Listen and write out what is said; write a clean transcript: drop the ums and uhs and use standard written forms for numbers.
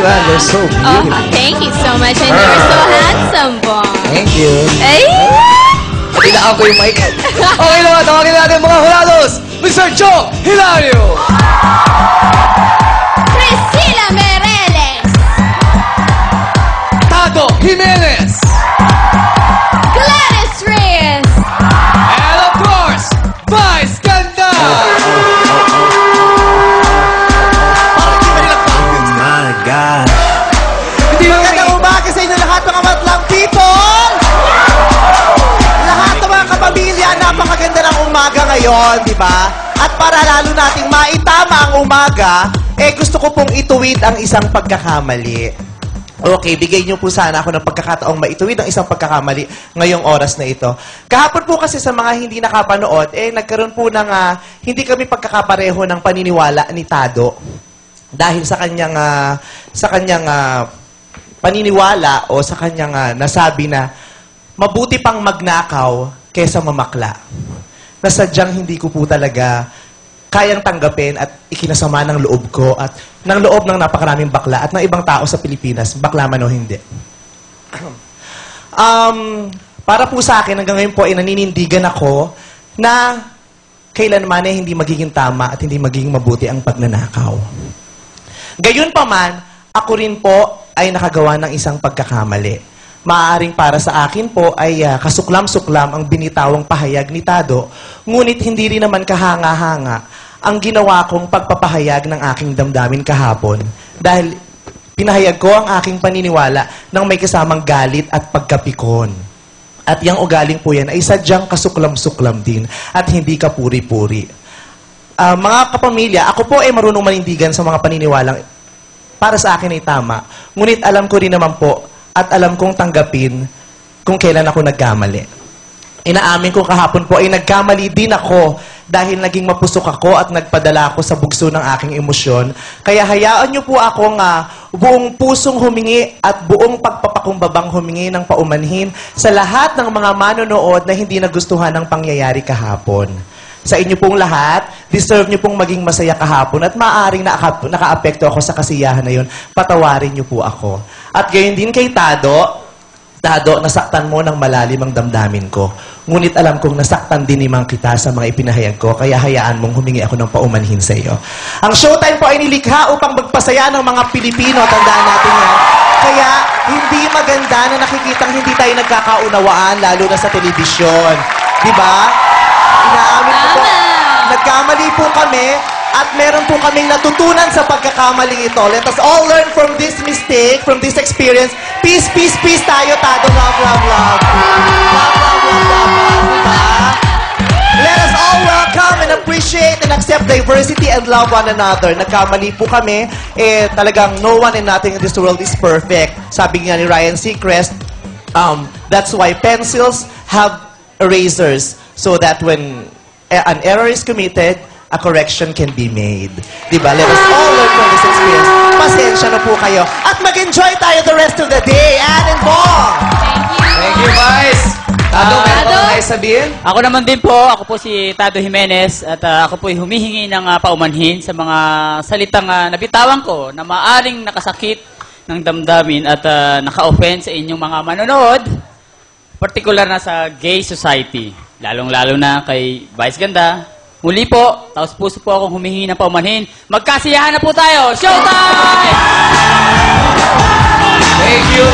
man. You're so beautiful. Oh, thank you so much. And you're so handsome, Bong. Thank you. Ay! Kailangan ko yung mic. Okay naman, tawagin natin mga hulados. Mr. Joe Hilario. Priscilla Mereles. Tato Jimenez. Gladys Reyes. And of course, Vice Ganda. My God. Magandang umaga sa inyo lahat, mga madlang people! Lahat ng mga kapamilya, napakaganda ng umaga ngayon, di ba? At para lalo nating maitama ang umaga, gusto ko pong ituwid ang isang pagkakamali. Okay, bigay niyo po sana ako ng pagkakataong maituwid ang isang pagkakamali ngayong oras na ito. Kahapon po kasi sa mga hindi nakapanood, nagkaroon po ng hindi kami pagkakapareho ng paniniwala ni Tado. Dahil sa kanyang paniniwala o sa kanyang nasabi na mabuti pang magnakaw kesa mamakla. Na sadyang hindi ko po talaga kayang tanggapin at ikinasama ng loob ko at ng loob ng napakaraming bakla at ng ibang tao sa Pilipinas, bakla man o hindi. Para po sa akin, hanggang ngayon po ay naninindigan ako na kailanman ay hindi magiging tama at hindi magiging mabuti ang pagnanakaw. Gayunpaman, ako rin po ay nakagawa ng isang pagkakamali. Maaaring para sa akin po ay kasuklam-suklam ang binitawang pahayag ni Tado, ngunit hindi rin naman kahanga-hanga ang ginawa kong pagpapahayag ng aking damdamin kahapon dahil pinahayag ko ang aking paniniwala ng may kasamang galit at pagkapikon. At yung ugaling po yan ay sadyang kasuklam-suklam din at hindi kapuri-puri. Mga kapamilya, ako po ay marunong manindigan sa mga paniniwalang para sa akin ay tama. Ngunit alam ko rin naman po at alam kong tanggapin kung kailan ako nagkamali. Inaamin ko kahapon po ay nagkamali din ako dahil naging mapusok ako at nagpadala ako sa bugso ng aking emosyon. Kaya hayaan niyo po akong buong pusong humingi at buong pagpapakumbabang humingi ng paumanhin sa lahat ng mga manonood na hindi nagustuhan ng pangyayari kahapon. Sa inyo pong lahat, deserve niyo pong maging masaya kahapon at maaaring naka-apekto ako sa kasiyahan na yun. Patawarin niyo po ako. At gayon din kay Tado, nasaktan mo ng malalim ang damdamin ko. Ngunit alam kong nasaktan din naman kita sa mga ipinahayag ko, kaya hayaan mong humingi ako ng paumanhin sa iyo. Ang Showtime po ay nilikha upang magpasaya ng mga Pilipino. Tandaan natin yan. Kaya hindi maganda na nakikitang hindi tayo nagkakaunawaan, lalo na sa telebisyon. Diba? Inaamin ko po, nagkamali po kami at meron po kaming natutunan sa pagkakamaling ito. Let us all learn from this mistake, from this experience. Peace, peace, peace tayo, Tado. Love, love, love. Love, love, love, love. Diba? Let us all welcome and appreciate and accept diversity and love one another. Nagkamali po kami. Talagang no one and nothing in this world is perfect. Sabi nga ni Ryan Seacrest, that's why pencils have erasers. So that when an error is committed, a correction can be made. Diba? Let us all learn from this experience. Pasensya na po kayo. At mag-enjoy tayo the rest of the day. Ann and Bong! Thank you, Vice. Tado, meron ka kayo sabihin? Ako naman din po, ako po si Tado Jimenez at ako po ay humihingi ng paumanhin sa mga salitang nabitawan ko na maaring nakasakit ng damdamin at naka-offend sa inyong mga manonood, partikular na sa gay society. Lalong-lalo na kay Vice Ganda. Muli po, taos puso po akong humihingi ng paumanhin. Magkasiyahan na po tayo! Showtime! Thank you.